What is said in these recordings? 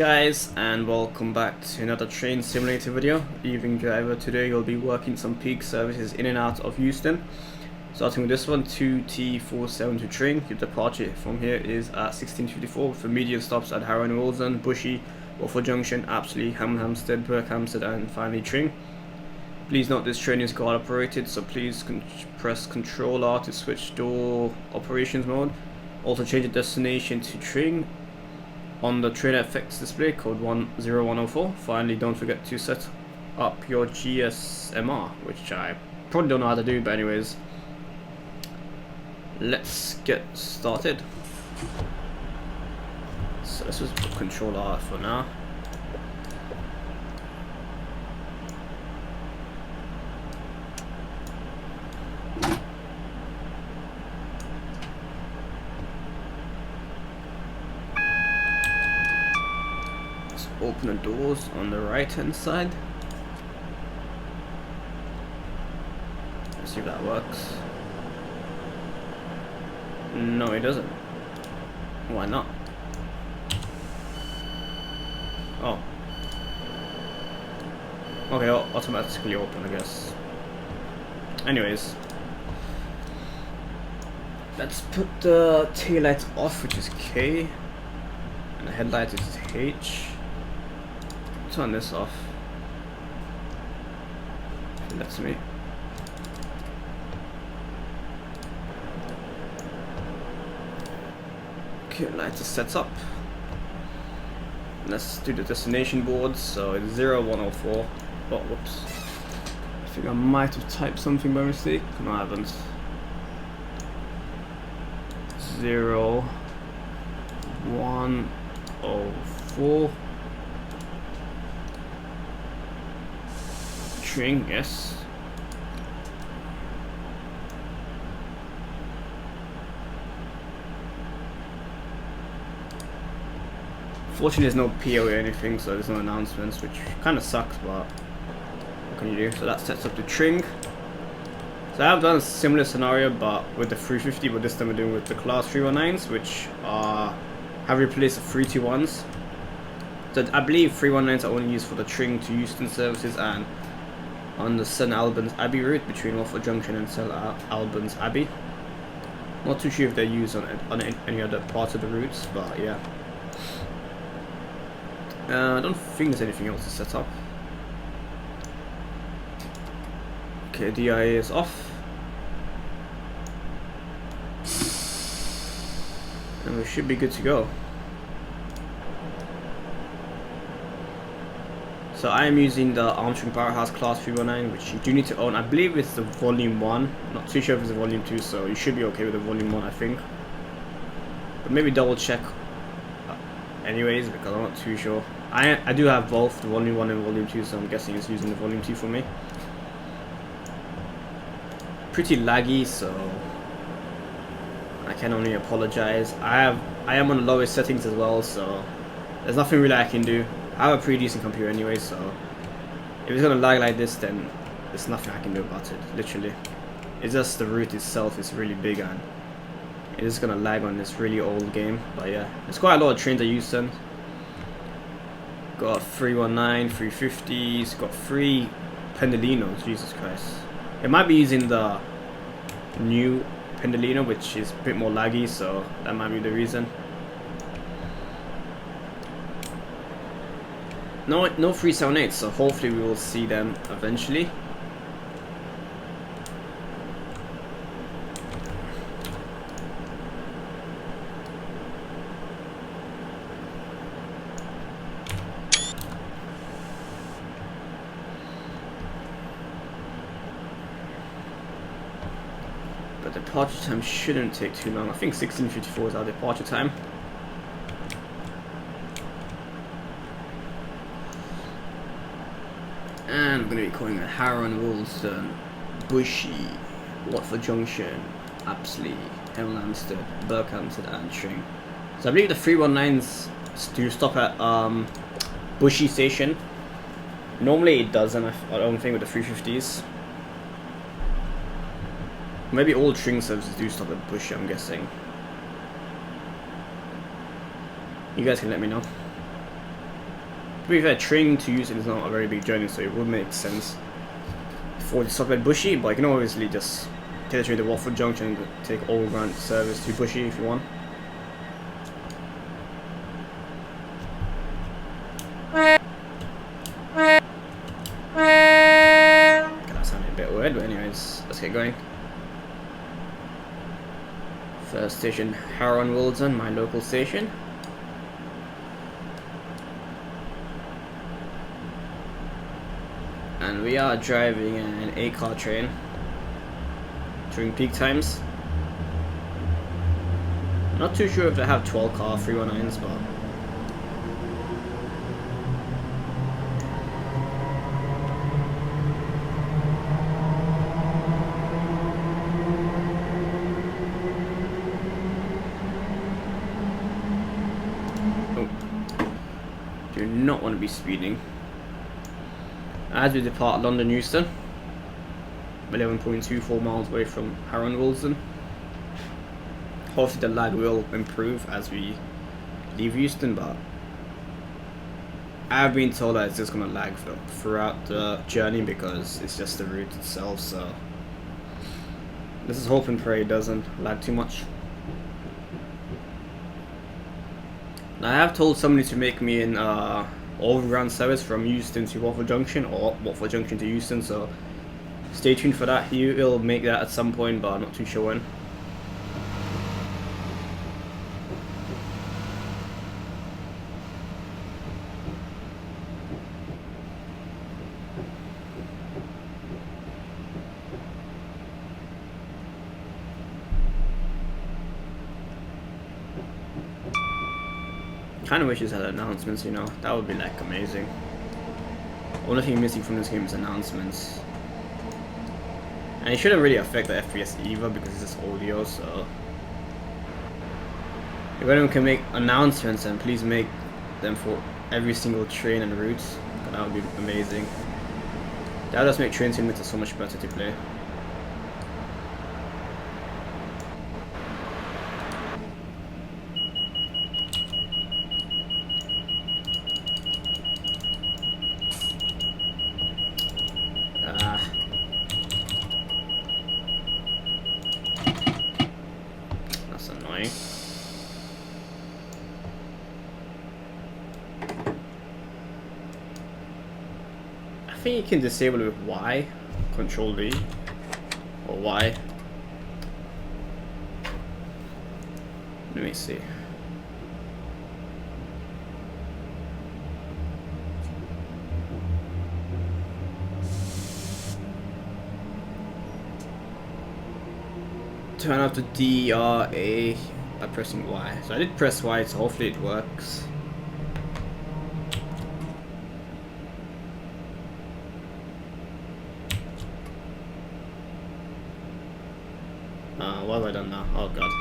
Guys, and welcome back to another train simulator video. Evening driver. Today you'll be working some peak services in and out of Euston. Starting with this one, 2T47 to Tring. Your departure from here is at 16:54 with immediate stops at Harrow and Wilson, Bushy, Waffle Junction, Apsley, Hampstead, Berkhamsted, and finally Tring. Please note this train is guard operated, so please press Ctrl R to switch door operations mode. Also change the destination to Tring on the train effects display, code 10104. Finally, don't forget to set up your GSMR, which I probably don't know how to do, but anyways, let's get started. So let's just put Control R for now. Open the doors on the right hand side. Let's see if that works. No, it doesn't. Why not? Oh. Okay, I'll automatically open, I guess. Anyways, let's put the taillights off, which is K, and the headlight is H. Turn this off. If it lets me. Okay, light is set up. Let's do the destination board. So it's 0104. Oh, whoops. I think I might have typed something by mistake. No, I haven't. 0104. Tring, yes. Fortunately, there's no PO or anything, so there's no announcements, which kind of sucks, but what can you do? So that sets up the Tring. So I have done a similar scenario, but with the 350, but this time we're doing with the class 319s, which have replaced the 321s. So I believe 319s are only used for the Tring to Euston services and on the St Albans Abbey route between Waffle Junction and St Albans Abbey. Not too sure if they're used on any other parts of the routes, but yeah. I don't think there's anything else to set up. Okay, DIA is off. And we should be good to go. So I am using the Armstrong Powerhouse Class 319, which you do need to own. I believe it's the Volume 1. Not too sure if it's the Volume 2, so you should be okay with the Volume 1, I think. But maybe double check anyways, because I'm not too sure. I do have both the Volume 1 and Volume 2, so I'm guessing it's using the Volume 2 for me. Pretty laggy, so I can only apologize. I am on the lowest settings as well, so there's nothing really I can do. I have a pretty decent computer anyway, so if it's gonna lag like this, then there's nothing I can do about it, literally. It's just the route itself is really big and it is gonna lag on this really old game. But yeah, there's quite a lot of trains at Euston. Got 319, 350s, got 3 Pendolinos, Jesus Christ. It might be using the new Pendolino, which is a bit more laggy, so that might be the reason. No 378s, so hopefully we will see them eventually. But departure time shouldn't take too long. I think 16:54 is our departure time. And I'm going to be calling it Harrow and Wilson, Bushy, Watford Junction, Apsley, Hampstead, Berkhamsted, and Tring. So I believe the 319s do stop at Bushy Station. Normally it doesn't, I don't think, with the 350s. Maybe all Tring services do stop at Bushy, I'm guessing. You guys can let me know. To be fair, Tring to Euston is not a very big journey, so it would make sense for the stop at Bushy, but you can obviously just take the train to Watford Junction and take overground service to Bushy if you want. That sounded a bit weird, but anyways, let's get going. First station, Harrow-on-Wilton, my local station. And we are driving an 8-car train during peak times. Not too sure if they have 12-car 319s, but do not want to be speeding. As we depart London Euston, 11.24 miles away from Harrow-on-Wilton. Hopefully the lag will improve as we leave Euston, but I've been told that it's just going to lag throughout the journey because it's just the route itself, so this is hope and pray it doesn't lag too much. Now I have told somebody to make me an overground service from Euston to Watford Junction, or Watford Junction to Euston, so stay tuned for that. He will make that at some point, but I'm not too sure when. Kind of wish this had announcements, you know, that would be like amazing. Only thing missing from this game is announcements, and it shouldn't really affect the FPS either because it's just audio. So if anyone can make announcements, and please make them for every single train and route, that would be amazing. That would just make Train Simulator so much better to play. I think you can disable it with Y, Control V, or Y. Let me see. Turn off the DRA by pressing Y. So I did press Y, so hopefully it works. What have I done now? Oh god.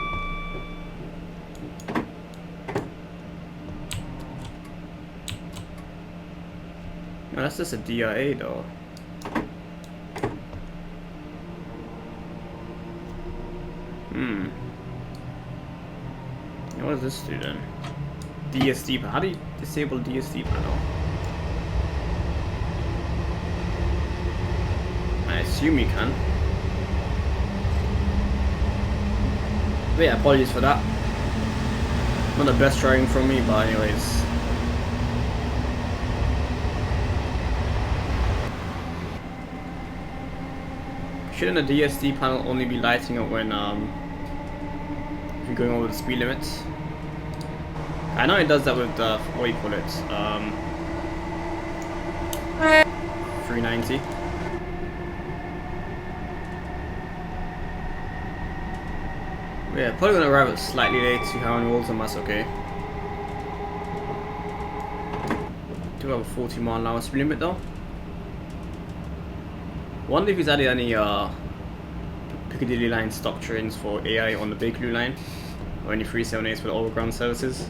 No, that's just a DRA though. What does this do then? DSD panel. How do you disable DSD panel? I assume you can. But yeah, apologies for that. Not the best trying from me, but anyways. Shouldn't the DSD panel only be lighting up when if you're going over the speed limits? I know it does that with the, what do you call it? 390. Yeah, probably gonna arrive slightly late to Harrow-on-Wilton, that's okay. Do have a 40-mile-an-hour speed limit though. Wonder if he's added any Piccadilly line stock trains for AI on the Bakerloo line, or any 378s for the overground services.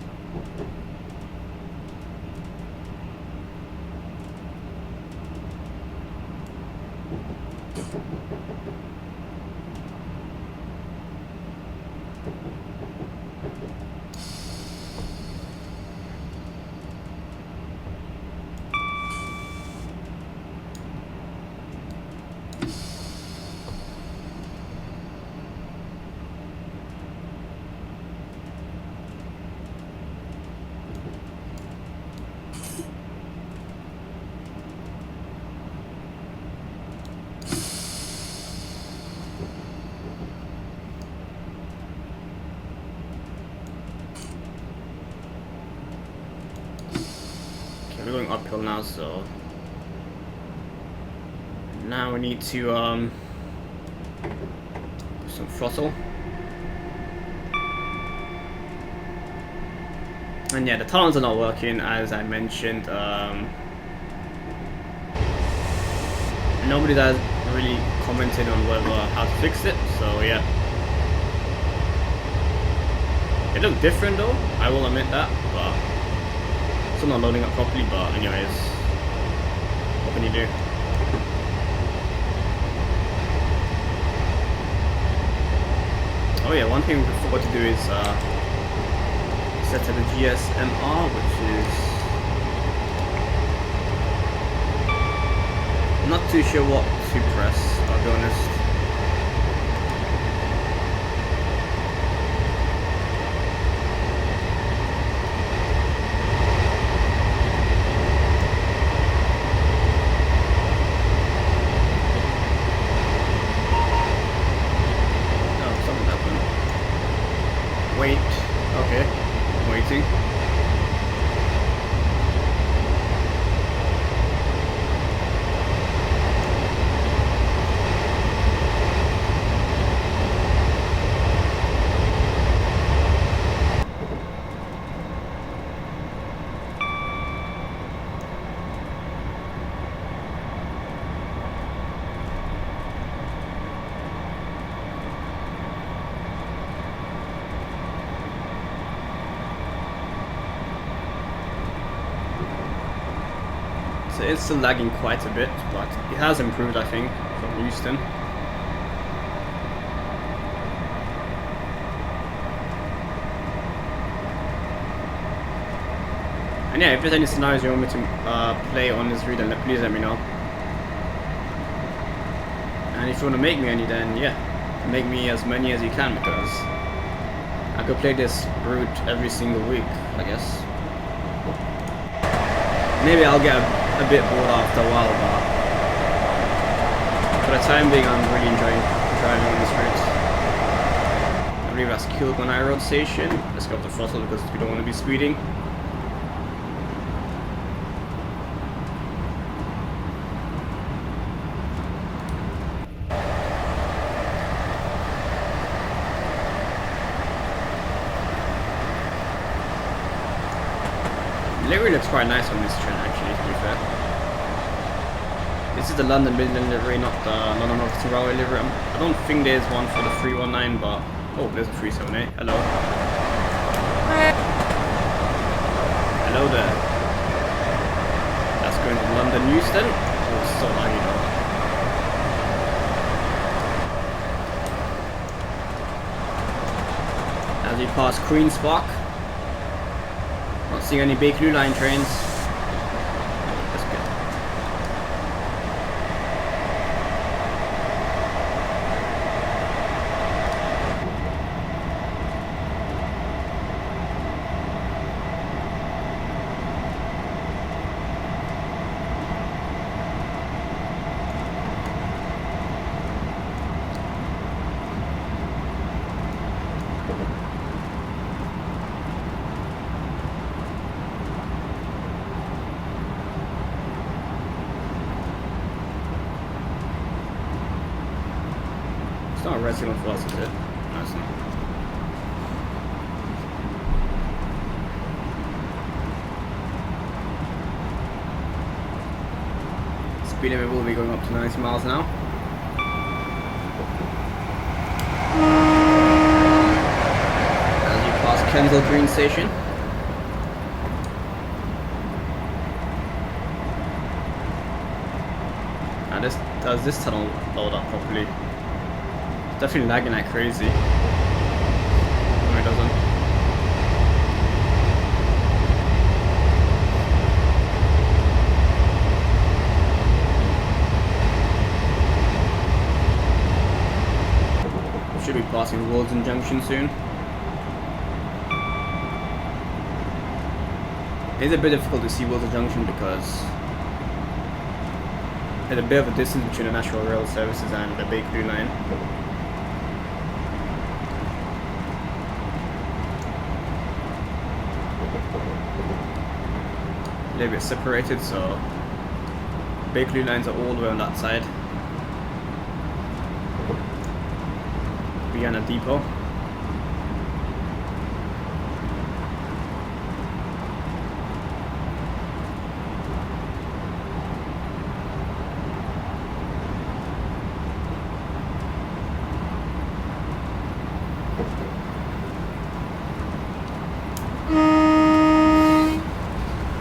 vehicle now, so now we need to some throttle. And yeah, the tunnels are not working, as I mentioned. Nobody has really commented on how to fix it, so yeah. It looked different though, I will admit that, but still not loading up properly, but anyways, what can you do? Oh yeah, one thing we forgot to do is set to the GSMR, which is not too sure what to press, I'll be honest. Oh, something happened. Wait, okay, waiting. So it's still lagging quite a bit, but it has improved, I think, from Euston. And yeah, if there's any scenarios you want me to play on this read, then please let me know. And if you want to make me any, then yeah, make me as many as you can, because I could play this route every single week, I guess. Maybe I'll get a bit bored after a while, but for the time being I'm really enjoying driving on this route. I believe that's Kilburn Road Station. Let's go up the throttle because we don't want to be speeding. The livery looks quite nice on this train, actually, to be fair. This is the London Midland livery, not the London Northern Railway livery. I don't think there's one for the 319, but oh, there's a 378. Hello. Hello there. That's going to London Euston. Oh, it's so laggy though. As we pass Queen's Park. Not seeing any Bakerloo line trains. That's good. It's not a red signal for us, is it? No, it's not. Speed limit will be going up to 90 miles an hour. As you pass Kensal Green Station. And does this tunnel load up properly? Definitely lagging like crazy. No, it doesn't. We should be passing Walden Junction soon. It's a bit difficult to see Walden Junction because there's a bit of a distance between the National Rail Services and the Bakerloo line. little bit separated, so bakery lines are all the way on that side. Behind a depot.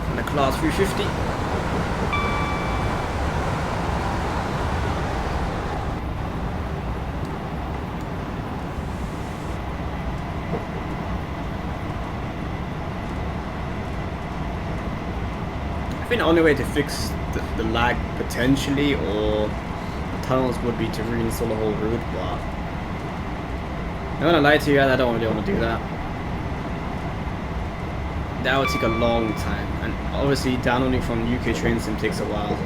And a class 350. I think the only way to fix the lag potentially, or the tunnels, would be to reinstall the whole route, but I'm not gonna lie to you guys, I don't really want to do that. That would take a long time, and obviously downloading from UK Train Sim takes a while.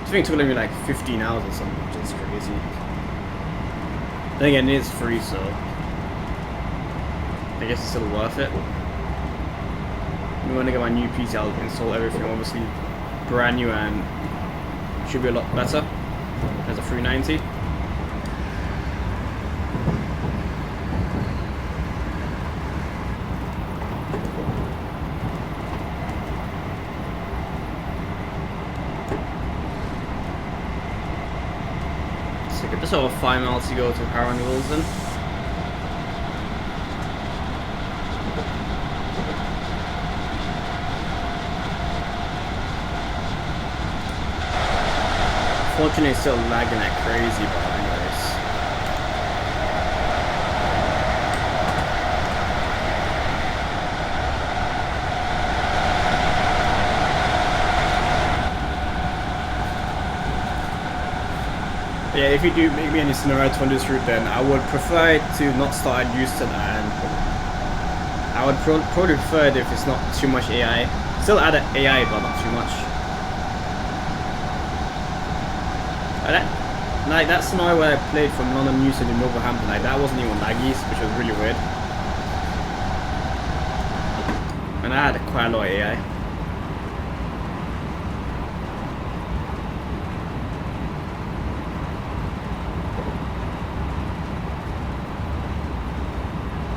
I think it took me like 15 hours or something, which is crazy. Then again, it is free, so I guess it's still worth it. When I get my new PC, I'll install everything, obviously brand new, and should be a lot better as a 390. So just over 5 miles to go to Harrow and Euston. Fortunately, it's still lagging like crazy, but anyways. But yeah, if you do make me any scenario on this route, then I would prefer to not start at Euston, and I would probably prefer it if it's not too much AI. Still add an AI, but not too much. Like that scenario where I played from London Euston in Wolverhampton, like that wasn't even laggy, which was really weird. And I had quite a lot of AI.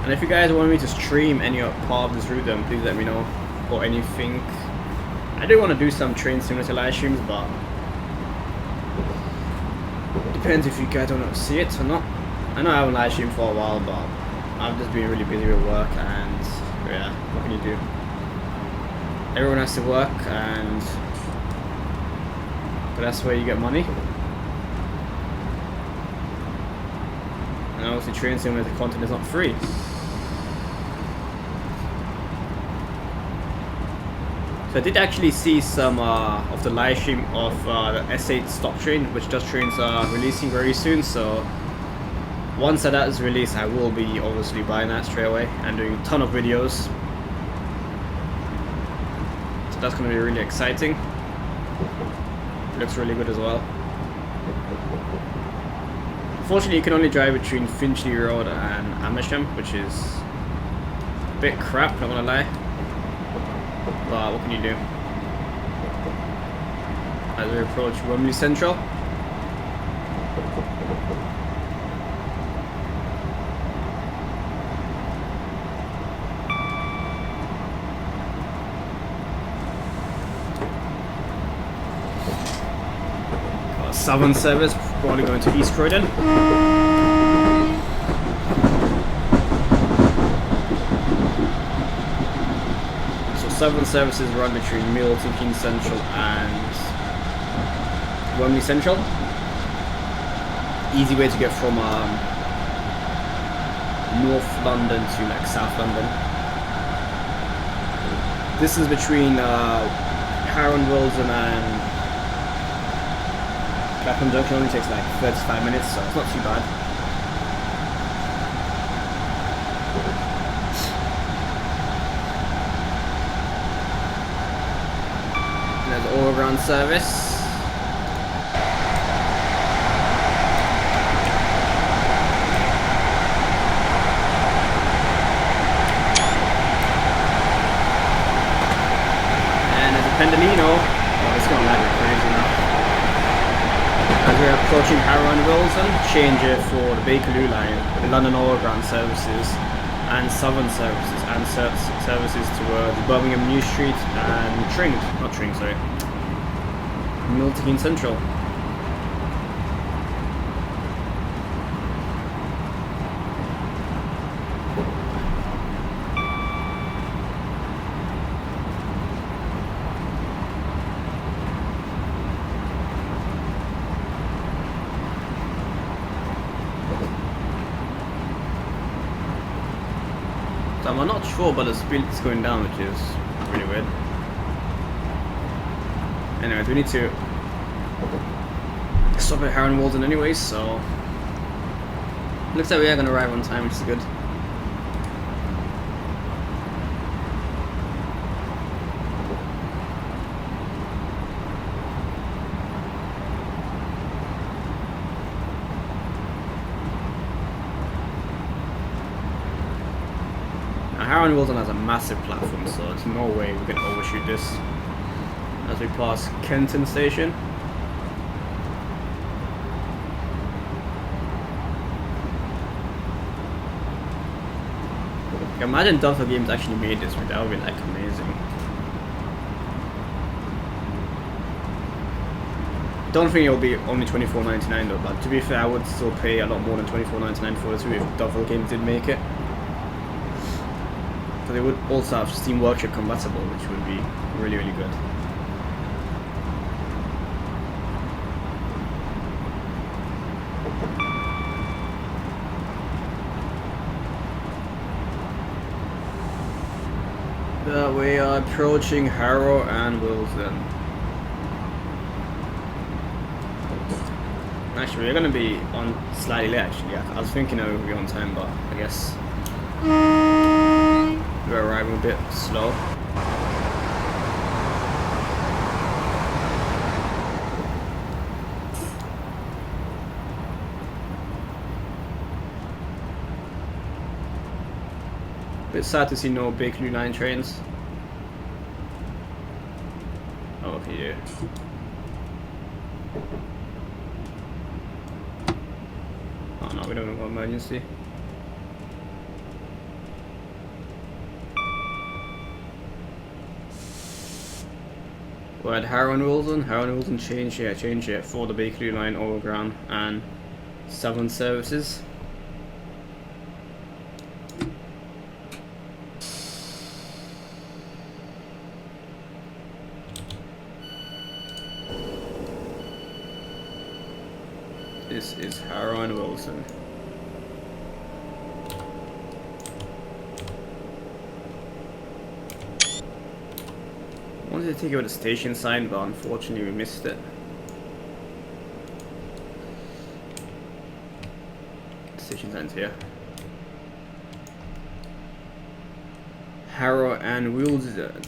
And if you guys want me to stream any part of this route, then please let me know, or anything. I do want to do some train simulator live streams, but depends if you guys don't see it or not. I know I haven't live streamed for a while, but I've just been really busy with work, and yeah, what can you do? Everyone has to work, but that's where you get money. And obviously train simulator content is not free. So I did actually see some of the live stream of the S8 stop train, which those trains are releasing very soon. So once that is released, I will be obviously buying that straight away and doing a ton of videos. So that's going to be really exciting. It looks really good as well. Unfortunately, you can only drive between Finchley Road and Amersham, which is a bit crap, not gonna lie. But what can you do? As we approach Wembley Central. Got a Southern service, probably going to East Croydon. Southern services run between Milton Keynes Central and Wembley Central. Easy way to get from North London to like South London. This is between Harrow and Euston and Clapham Junction. Only takes like 35 minutes, so it's not too bad. Overground service. And there's a Pendle approaching Harrow and Wilson, change it for the Bakerloo line, the London Overground services, and Southern services, and services towards Birmingham New Street and Tring, not Tring, sorry, Milton Keynes Central. I'm not sure, but the speed is going down, which is really weird. Anyways, we need to stop at Harrow and Walden anyways, so looks like we are going to arrive on time, which is good. Harrow and Wilton has a massive platform, so there's no way we can overshoot this as we pass Kenton Station. Imagine Duffer Games actually made this, that would be like amazing. Don't think it'll be only $24.99 though, but to be fair, I would still pay a lot more than $24.99 for this if Duffer Games did make it. So they would also have Steam Workshop compatible, which would be really, really good. We are approaching Harrow and Wilson. Actually, we're going to be on slightly late actually. I was thinking I would be on time, but I guess we're arriving a bit slow. Bit sad to see no Bakerloo line trains. Oh, here. Oh no, we don't have an emergency. We're at Harrow and Wilson. Harrow and Wilson change it for the Bakerloo line, overground, and Southern services. This is Harrow and Wilson. I wanted to take out the station sign, but unfortunately we missed it. Station sign's here. Harrow and Wilson.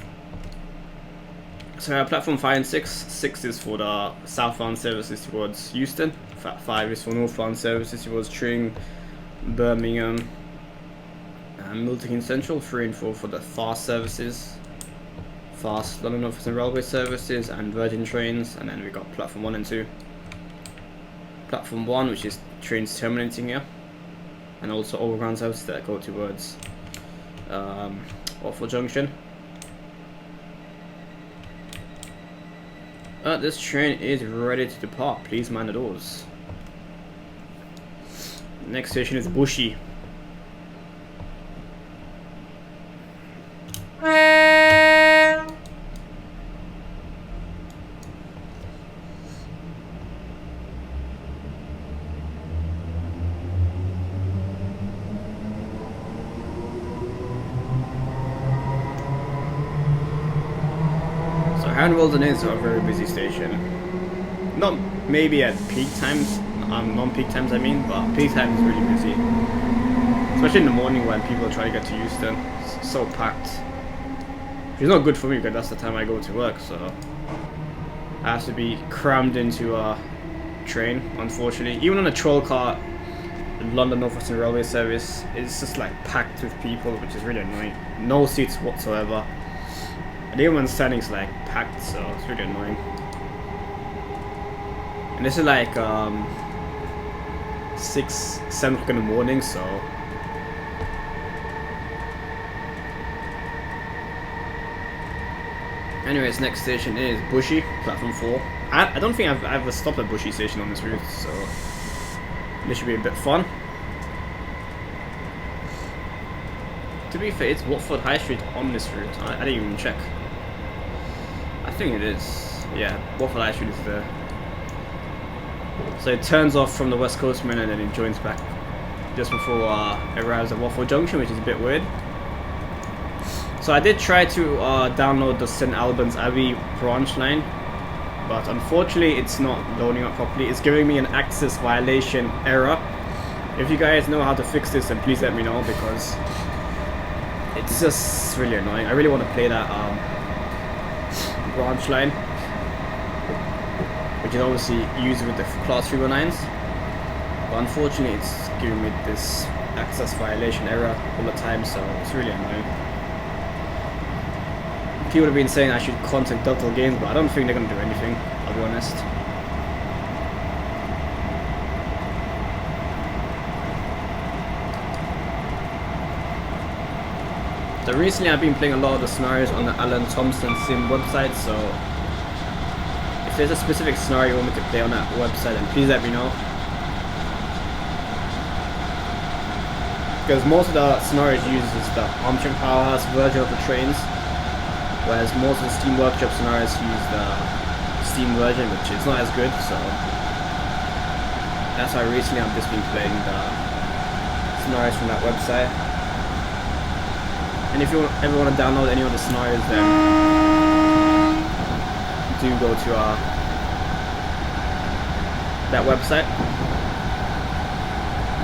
So we have platform 5 and 6. 6 is for the southbound services towards Euston. 5 is for northbound services towards Tring, Birmingham, and Milton Keynes Central. 3 and 4 for the fast services, fast London Office and Railway services, and Virgin trains. And then we got platform 1 and 2. Platform 1, which is trains terminating here, and also overground services that go towards Orford Junction. This train is ready to depart. Please mind the doors. Next station is Bushy. Wilson is a very busy station. Not maybe at peak times, non-peak times I mean, but peak time is really busy. Especially in the morning when people are trying to get to Euston. It's so packed. It's not good for me because that's the time I go to work, so I have to be crammed into a train, unfortunately. Even on a troll car, the London North and Railway service, it's just like packed with people, which is really annoying. No seats whatsoever. And even when standing's like packed, so it's really annoying. And this is like 6, 7 o'clock in the morning, so anyways, next station is Bushy, platform 4. I don't think I've ever stopped at Bushy station on this route, so this should be a bit fun. To be fair, it's Watford High Street on this route. I didn't even check. I think it is. Yeah, Watford High Street is there. So it turns off from the West Coast Main and then it joins back just before it arrives at Watford Junction, which is a bit weird. So I did try to download the St Albans Abbey branch line, but unfortunately it's not loading up properly. It's giving me an access violation error. If you guys know how to fix this, then please let me know, because it's just really annoying. I really want to play that branch line, which is obviously used with the Class 319s, but unfortunately it's giving me this access violation error all the time, so it's really annoying. People have been saying I should contact Delta Games, but I don't think they're going to do anything, I'll be honest. So recently I've been playing a lot of the scenarios on the Alan Thompson Sim website, so if there's a specific scenario you want me to play on that website, then please let me know. Because most of the scenarios used is the Armstrong Powerhouse version of the trains, whereas most of the Steam Workshop scenarios use the Steam version, which is not as good, so that's why recently I've just been playing the scenarios from that website. And if you ever want to download any of the scenarios, then do go to that website.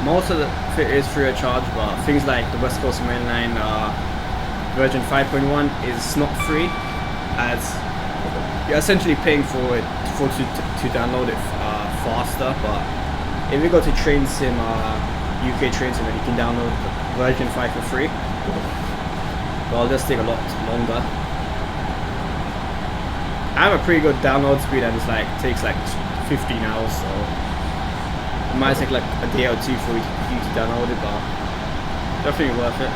Most of it is free of charge, but things like the West Coast Mainline version 5.1 is not free, as you're essentially paying for it to download it faster. But if you go to Train Sim, UK Train Sim, then you can download the version 5 for free. Well, this take a lot longer. I have a pretty good download speed, and it's like takes like 15 hours, so it might take like a day or two for you to download it, but definitely worth it.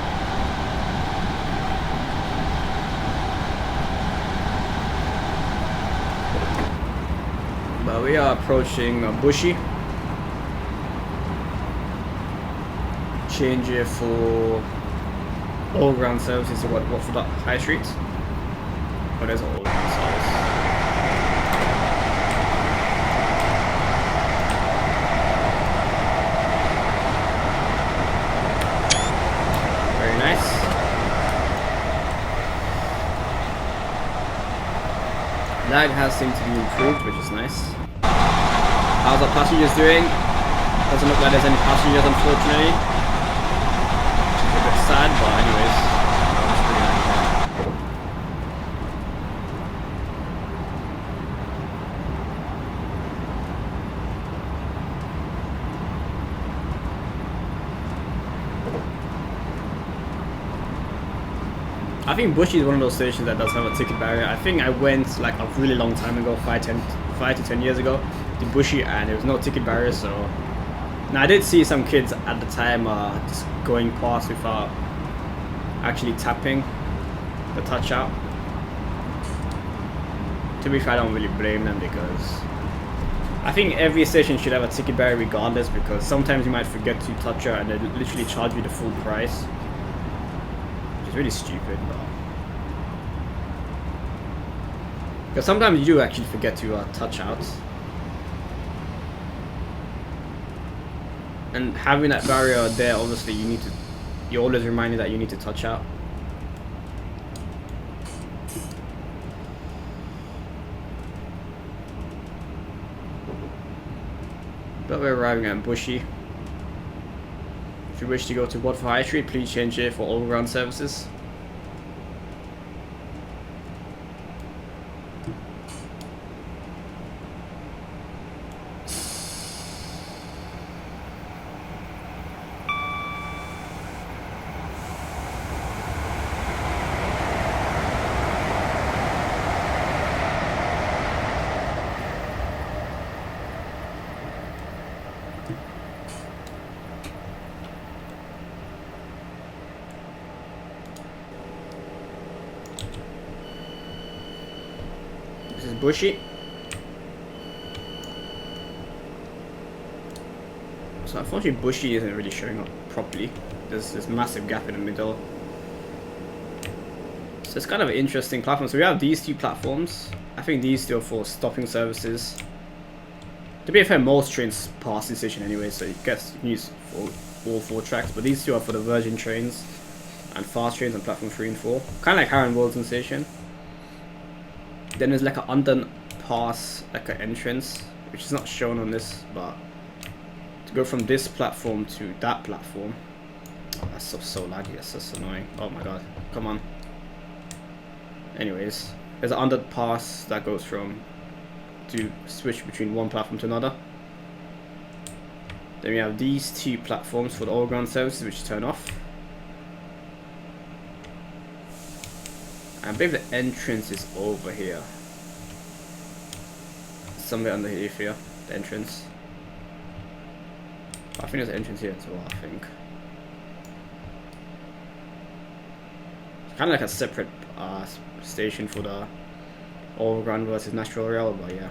But we are approaching Bushy. Change it for all ground services to Watford High Street. Oh, there's all ground service. Very nice. Lag has seemed to be improved, which is nice. How's our passengers doing? Doesn't look like there's any passengers, unfortunately. A bit sad, but anyways, that's pretty nice. I think Bushy is one of those stations that does have a ticket barrier. I think I went like a really long time ago, 5 to 10 years ago, to Bushy, and there was no ticket barrier, so now I did see some kids at the time just going past without actually tapping the touch out. To be fair, I don't really blame them, because I think every station should have a ticket barrier regardless, because sometimes you might forget to touch out and they literally charge you the full price, which is really stupid. Because sometimes you do actually forget to touch out. And having that barrier there, obviously you're always reminded that you need to touch out. But we're arriving at Bushy. If you wish to go to Watford High Street, please change it for all ground services. Bushy. So unfortunately Bushy isn't really showing up properly. There's this massive gap in the middle. So it's kind of an interesting platform. So we have these two platforms. I think these two are for stopping services. To be fair, most trains pass this station anyway, so you can use all 4 tracks. But these two are for the Virgin trains and fast trains on platform 3 and 4. Kind of like Harran Wilton station. Then there's like an underpass, like an entrance, which is not shown on this, but to go from this platform to that platform. Oh, that's so laggy, that's just annoying. Oh my god, come on. Anyways, there's an underpass that goes from to switch between one platform to another. Then we have these 2 platforms for the overground services, which turn off. I believe the entrance is over here. Somewhere underneath here, the entrance. I think there's an entrance here as well, I think. It's kind of like a separate station for the overground versus natural rail, but yeah.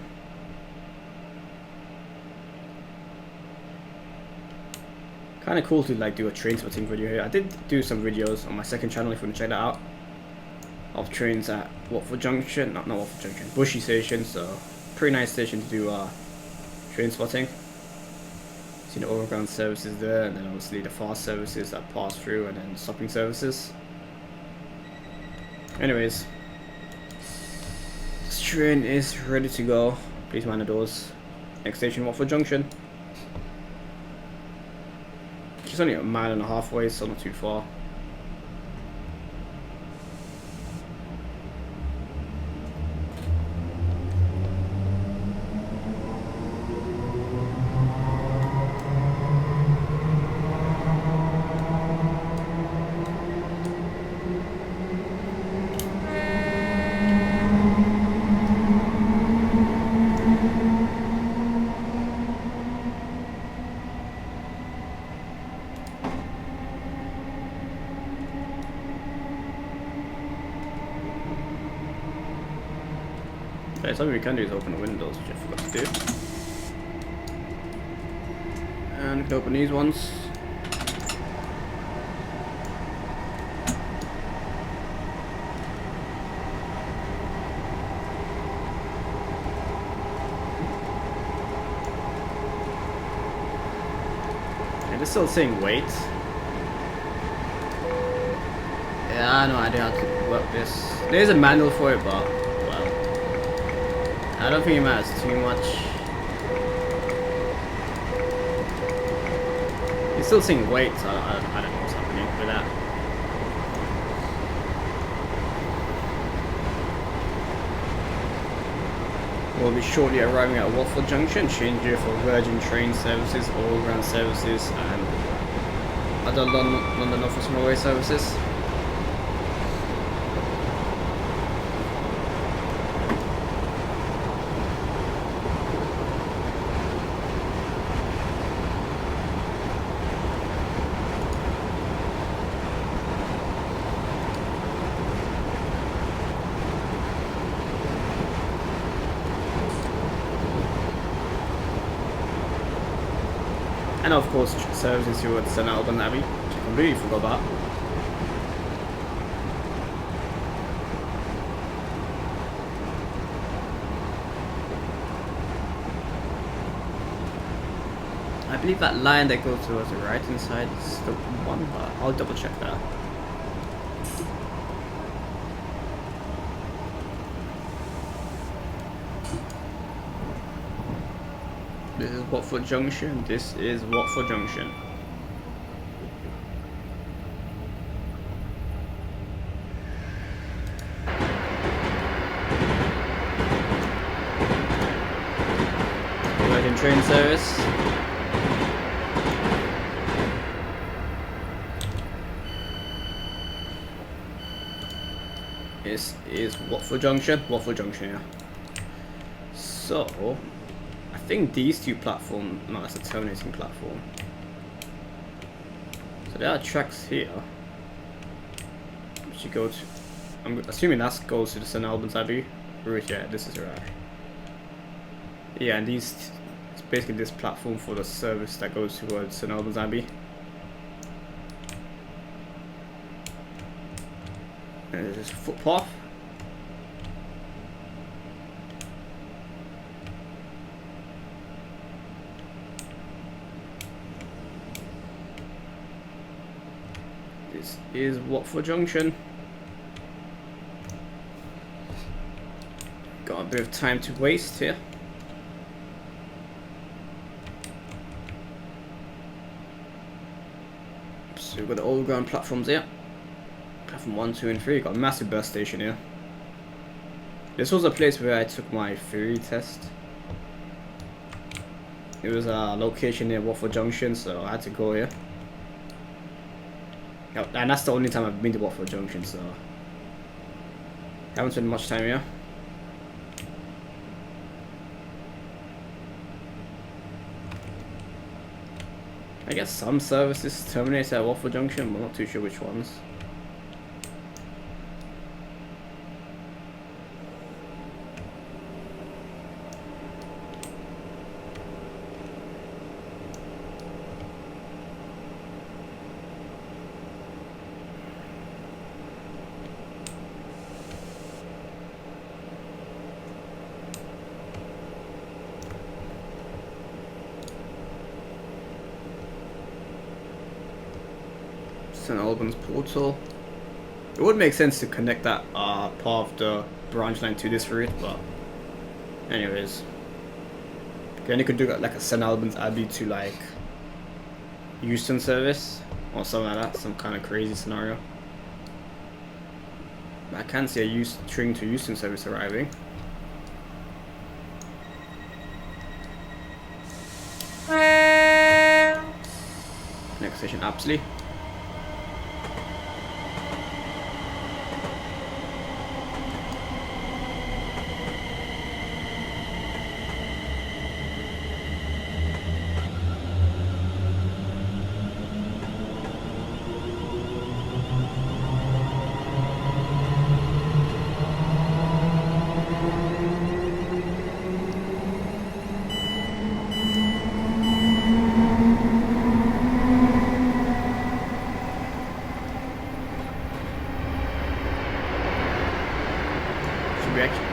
Kind of cool to like do a train spotting video here. I did do some videos on my second channel if you want to check that out. Of trains at Watford Junction, not Watford Junction, Bushy Station, so pretty nice station to do train spotting. See the overground services there, and then obviously the fast services that pass through, and then stopping services. Anyways, this train is ready to go. Please mind the doors. Next station, Watford Junction. It's only a mile and a half away, so not too far. Okay, something we can do is open the windows, which I forgot to do. And we can open these ones. And it's still saying wait. Yeah, I know idea how to work this. There's a manual for it, but I don't think it matters too much. It's still saying wait, so I don't know what's happening with that. We'll be shortly arriving at Watford Junction, change here for Virgin train services, overground services, and other London Office Railway services. And of course, services towards St Albans Abbey, which I completely forgot about. I believe that line that goes towards the right hand side is the one, but I'll double check that. This is Watford Junction. This is Watford Junction. Virgin train service. This is Watford Junction. Watford Junction, yeah. So I think these two platforms, no, that's a terminating platform. So there are tracks here, which you go to. I'm assuming that goes to the St Albans Abbey route. Yeah, this is right. Yeah, and it's basically this platform for the service that goes towards St Albans Abbey. And there's this footpath. This is Watford Junction. Got a bit of time to waste here. So we've got the overground platforms here. Platform 1, 2 and 3. Got a massive bus station here. This was a place where I took my theory test. It was a location near Watford Junction, so I had to go here. And that's the only time I've been to Watford Junction, so haven't spent much time here. I guess some services terminate at Watford Junction, but I'm not too sure which ones. St Albans Portal. It would make sense to connect that part of the branch line to this route, but anyways. Then you could do like a St Albans Abbey to like Euston service or something like that, some kind of crazy scenario. But I can't see a Tring to Euston service arriving. Next station, Apsley.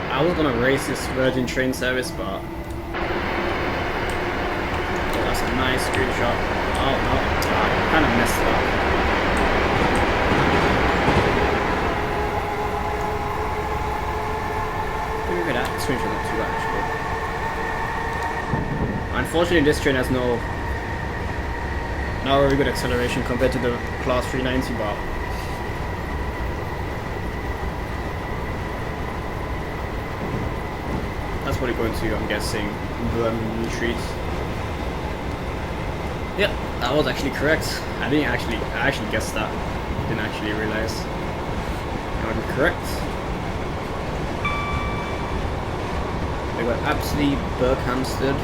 I was gonna race this Virgin train service, but oh, that's a nice screenshot. Oh no, I kind of messed it up. Maybe that screenshot not too bad actually. Unfortunately, this train has no very good acceleration compared to the Class 390, but that's what you're going to, I'm guessing, Birmingham Retreat. Yep, that was actually correct. I actually guessed that. Didn't actually realize. I would be correct. We got Apsley, Berkhamsted,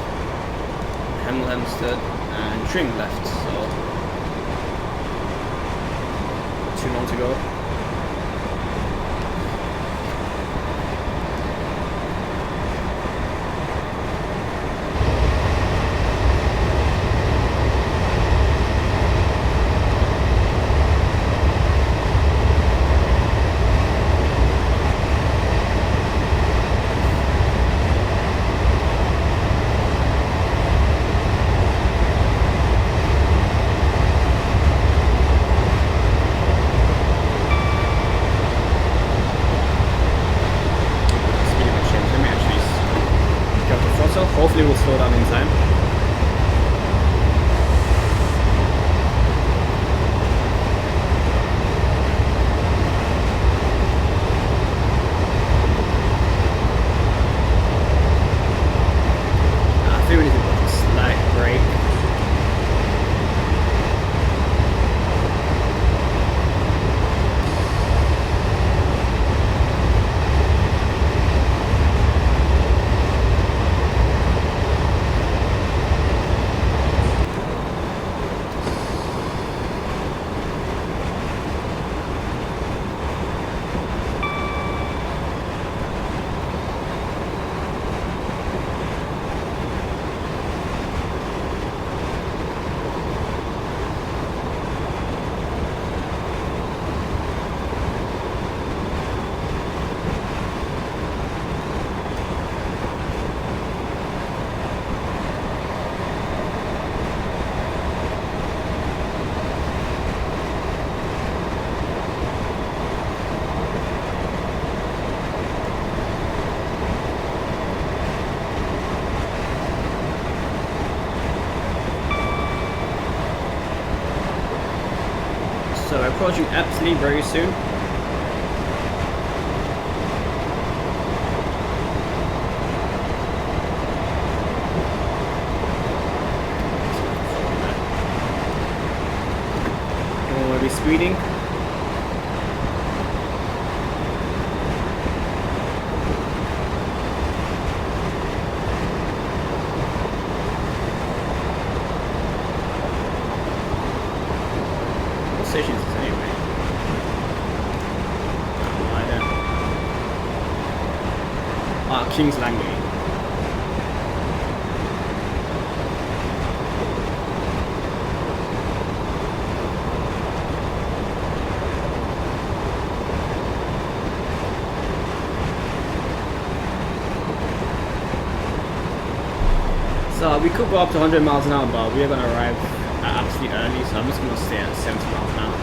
Hemel Hempstead, and Tring left, so 2 more to go. So we're approaching Epsley very soon. And we'll be speeding. What station is this anyway? King's Langley. So we could go up to 100 miles an hour, but we are going to arrive absolutely early, so I'm just going to stay at 70 miles an hour.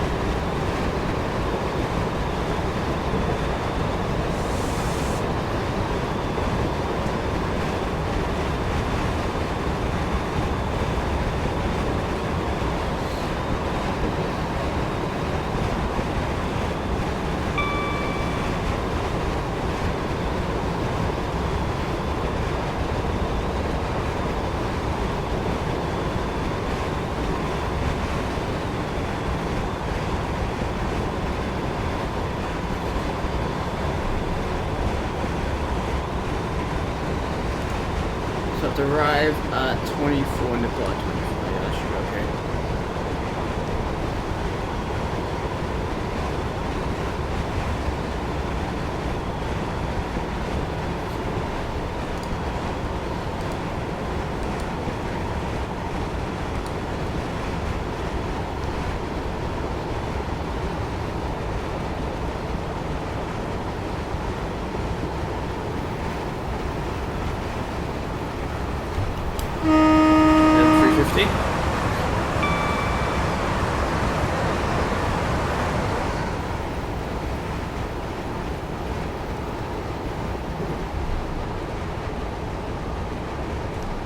So to arrive at 24 in the plot. 24, yeah, that should be okay.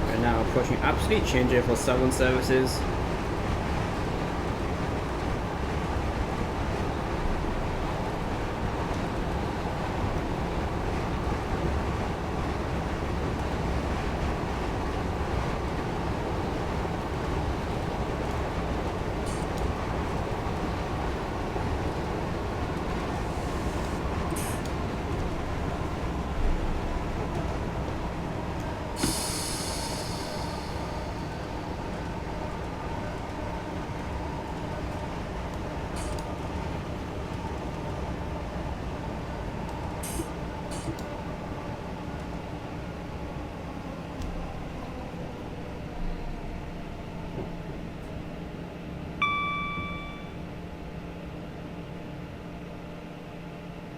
We're now approaching Apsley, changing for 7 services.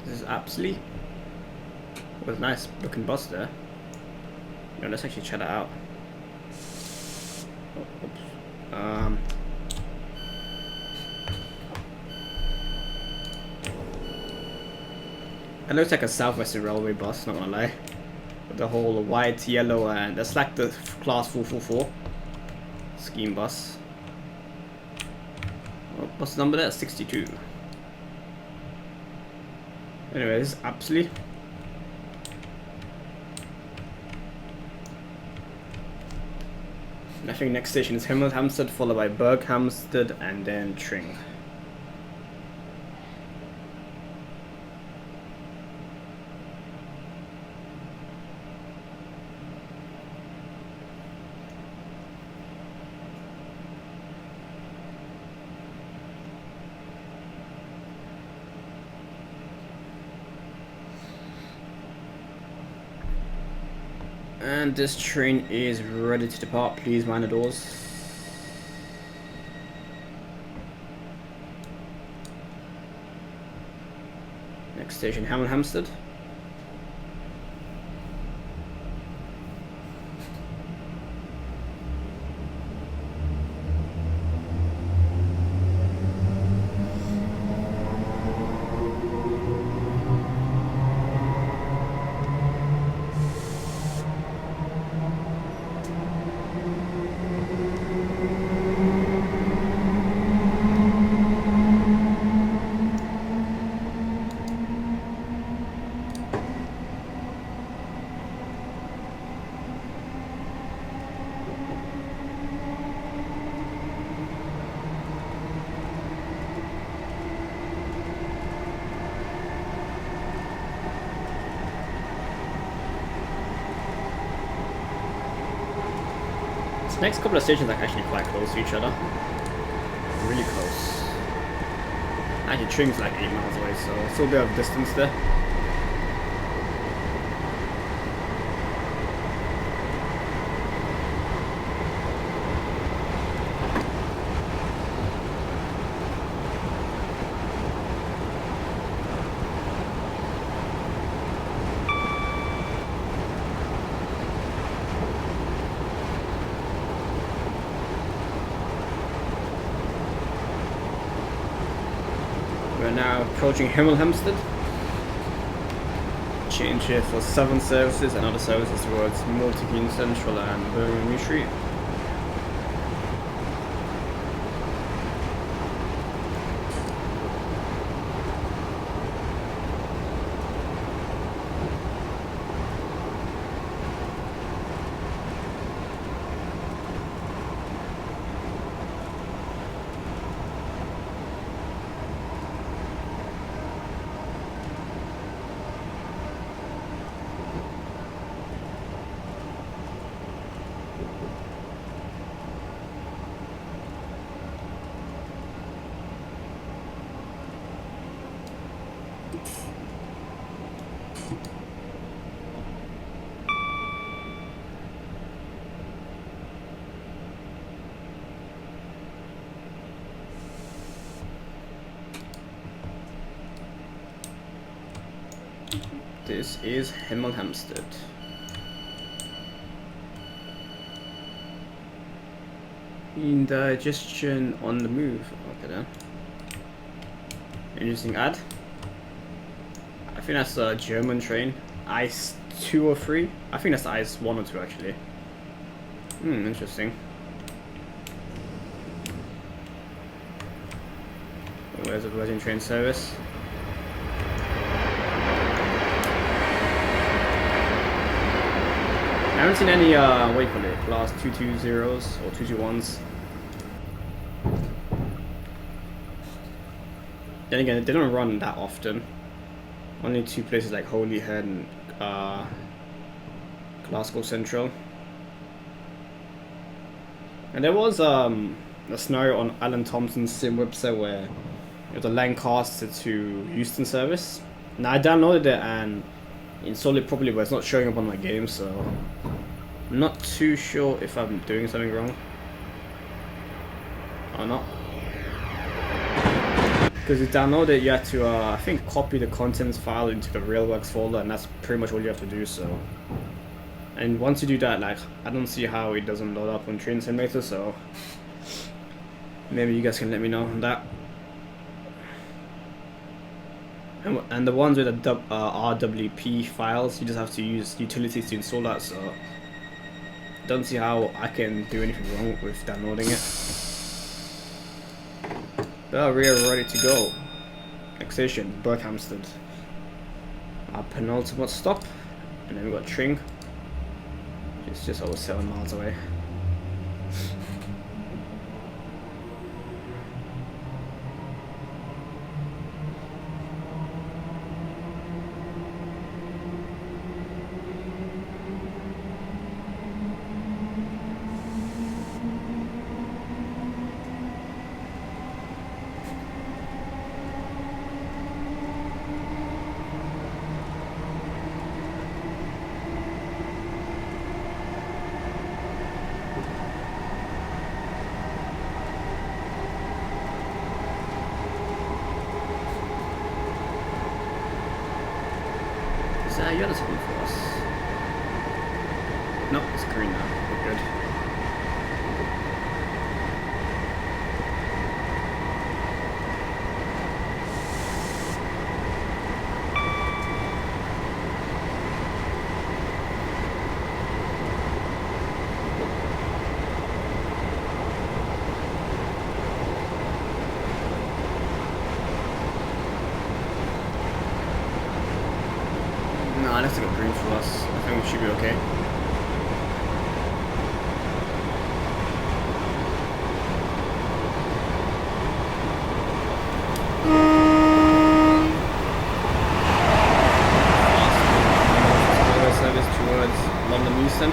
This is Apsley. With a nice looking bus there. No, let's actually check that out. Oh, oops. It looks like a Southwestern Railway bus, not gonna lie. With the whole white, yellow, and that's like the class 444 scheme bus. Oh, what's the number there? 62. Anyways, Apsley. I think next station is Hampstead, followed by Berkhamsted, and then Tring. And this train is ready to depart. Please mind the doors. Next station, Hampstead. This next couple of stations are actually quite close to each other. Really close. Actually, Tring's like 8 miles away, so still a bit of distance there. We're now approaching Hemel Change here for 7 services and other services towards Milton Central and Birmingham New Street. This is Hemel Hempstead. Indigestion on the move. Okay then. Interesting ad. I think that's a German train. Ice 2 or 3? I think that's Ice 1 or 2 actually. Interesting. Where's the Virgin train service? I haven't seen any, what do you call it, class 220s or 221s. Then again, they don't run that often. Only 2 places like Holyhead and Glasgow Central. And there was a scenario on Alan Thompson's sim website where it was a Lancaster to Euston service. Now I downloaded it and installed it properly, but it's not showing up on my game, so I'm not too sure if I'm doing something wrong or not. Because you download it, you have to I think copy the contents file into the Railworks folder, and that's pretty much all you have to do. So, and once you do that, like, I don't see how it doesn't load up on Train Simulator, so maybe you guys can let me know on that. And the ones with the RWP files, you just have to use utilities to install that, so don't see how I can do anything wrong with downloading it. But we are ready to go. Next station, Berkhamsted. Our penultimate stop. And then we got Tring. It's just over 7 miles away. You got a something for us. No, it's green now. We're good. Nah, that's a good green for us. I think we should be okay. Service towards London Euston.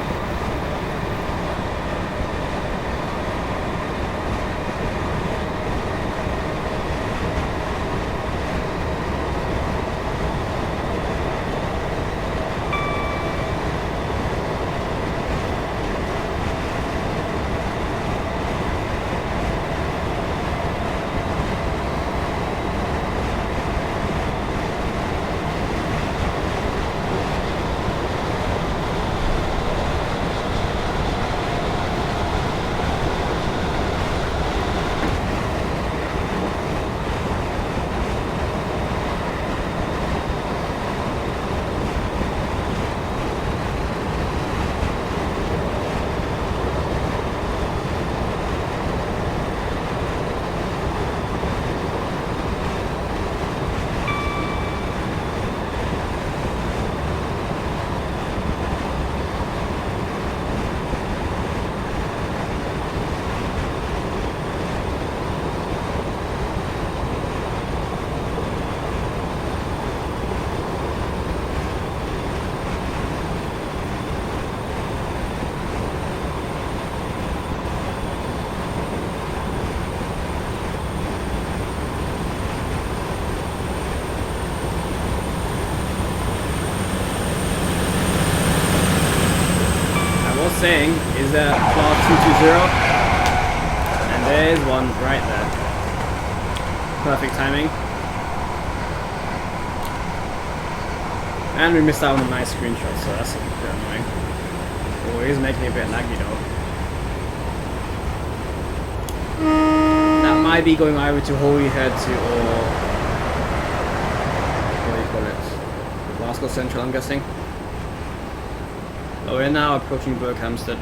saying, is there class 220? And there's one right there. Perfect timing. And we missed out on a nice screenshot, so that's a bit annoying. Oh, he's making it a bit laggy though. That might be going either to Holyhead to, or what do you call it? Glasgow Central, I'm guessing. Oh, we're now approaching Berkhamsted.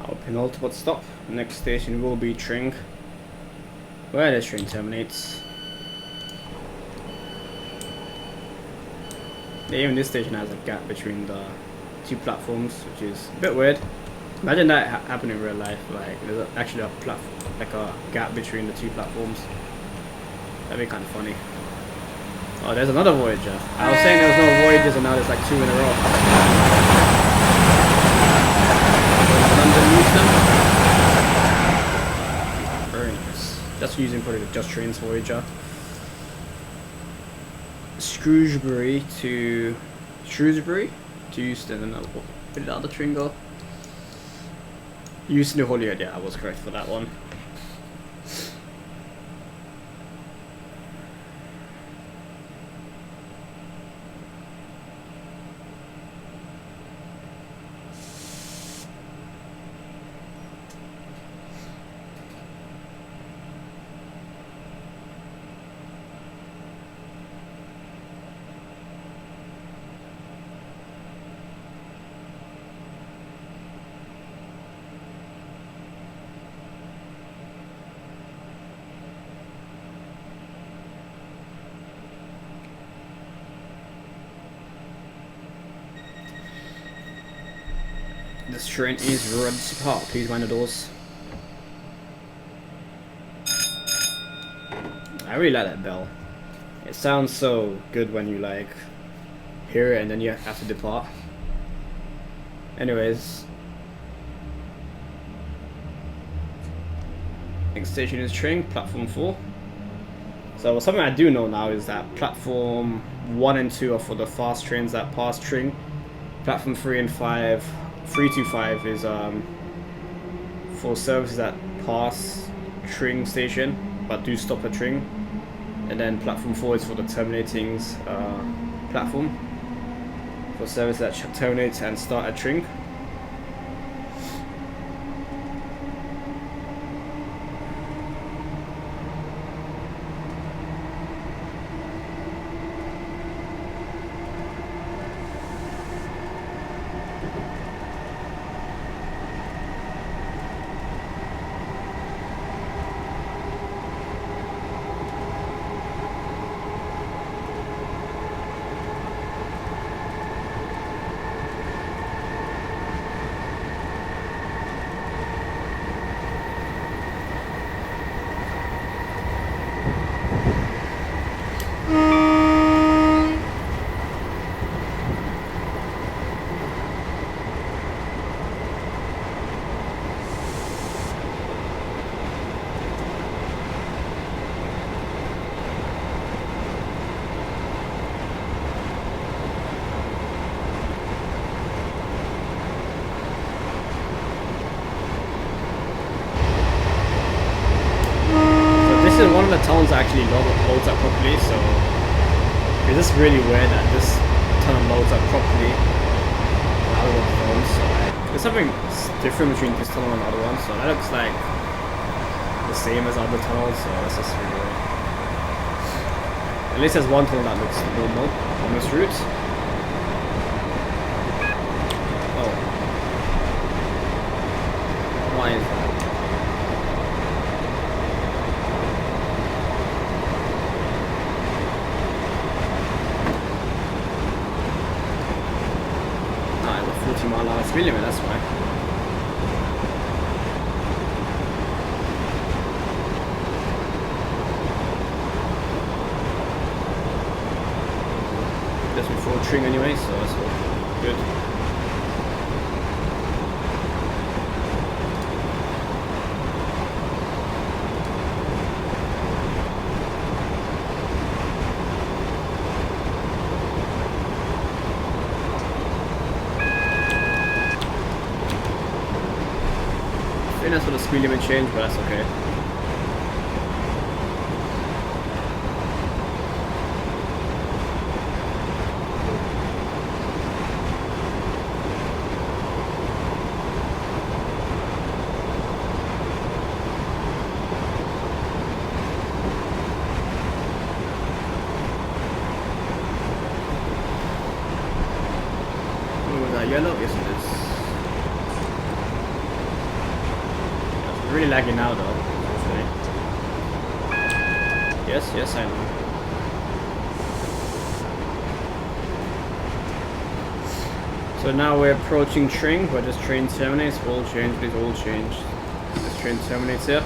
Our penultimate stop. Next station will be Tring, where this train terminates. Even this station has a gap between the two platforms, which is a bit weird. Imagine that happening in real life. Like there's actually a platform, like a gap between the two platforms. That'd be kind of funny. Oh, there's another Voyager. I was saying there was no Voyagers, and now there's like 2 in a row. London Euston. Very nice. That's using probably the Just Trains Voyager. Shrewsbury to Euston, and where did the other train go? Euston to Holyhead. Yeah, I was correct for that one. This train is ready to depart. Please mind the doors. I really like that bell. It sounds so good when you like hear it and then you have to depart. Anyways, next station is Tring, platform 4. So something I do know now is that platform 1 and 2 are for the fast trains that pass Tring. Platform 3 and 5. 325 is for services that pass Tring station but do stop at Tring, and then platform 4 is for the terminating platform for service that terminate and start at Tring. One of the tunnels actually loads up properly, so it's just really weird that this tunnel loads up properly and other ones don't. So like, there's something different between this tunnel and the other one, so that looks like the same as other tunnels, so that's just really weird. At least there's one tunnel that looks normal on this route. Oh. Why is that? mile/hour speed limit, that's why. That's before Tring anyway, so that's all good. I think that's what the speed limit changed, but that's okay. Yellow? Yes, it is. It's really lagging now, though. Actually. Yes, I know. So now we're approaching Tring, where this train terminates. All change, please, all change. This train terminates here.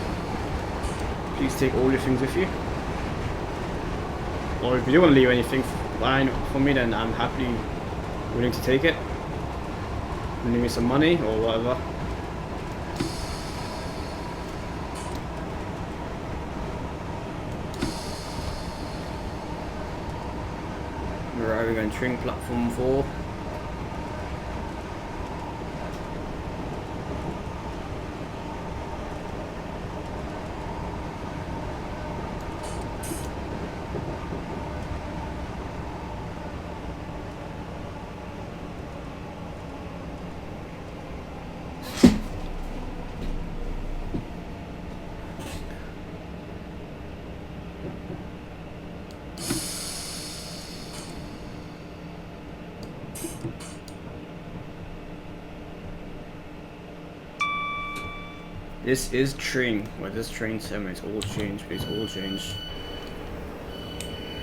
Please take all your things with you. Or if you do want to leave anything for me, then I'm happily willing to take it. Give me some money or whatever. Right, we're going to Tring platform 4. This is Tring, where this train terminates. All change, please, all change.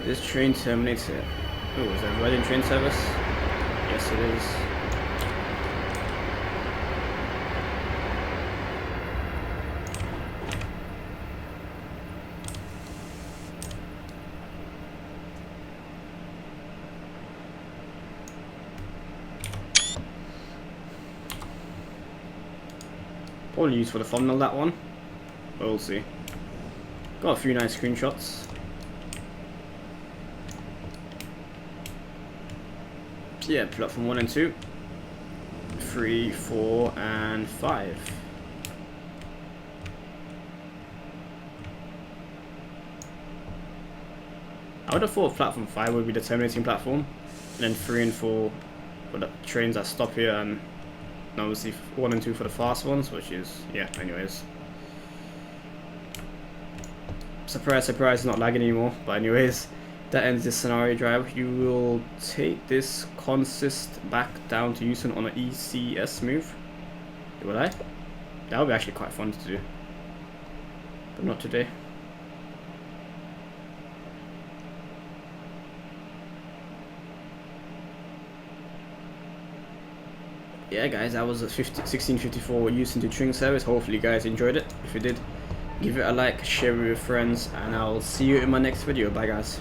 This train terminates here. Oh, is that right in train service? Yes, it is. Probably used for the thumbnail, that one. We'll see. Got a few nice screenshots. So yeah, platform 1 and 2. 3, 4, and 5. I would have thought platform 5 would be the terminating platform. And then 3 and 4 for the trains that stop here, and obviously 1 and 2 for the fast ones, which is, yeah, anyways. Surprise, surprise, it's not lagging anymore, but anyways, that ends this scenario drive. You will take this consist back down to Euston on an ECS move. Will I? That would be actually quite fun to do, but not today. Yeah guys, that was a 1654 Euston to Tring service. Hopefully you guys enjoyed it. If you did, give it a like, share with your friends, and I'll see you in my next video. Bye guys.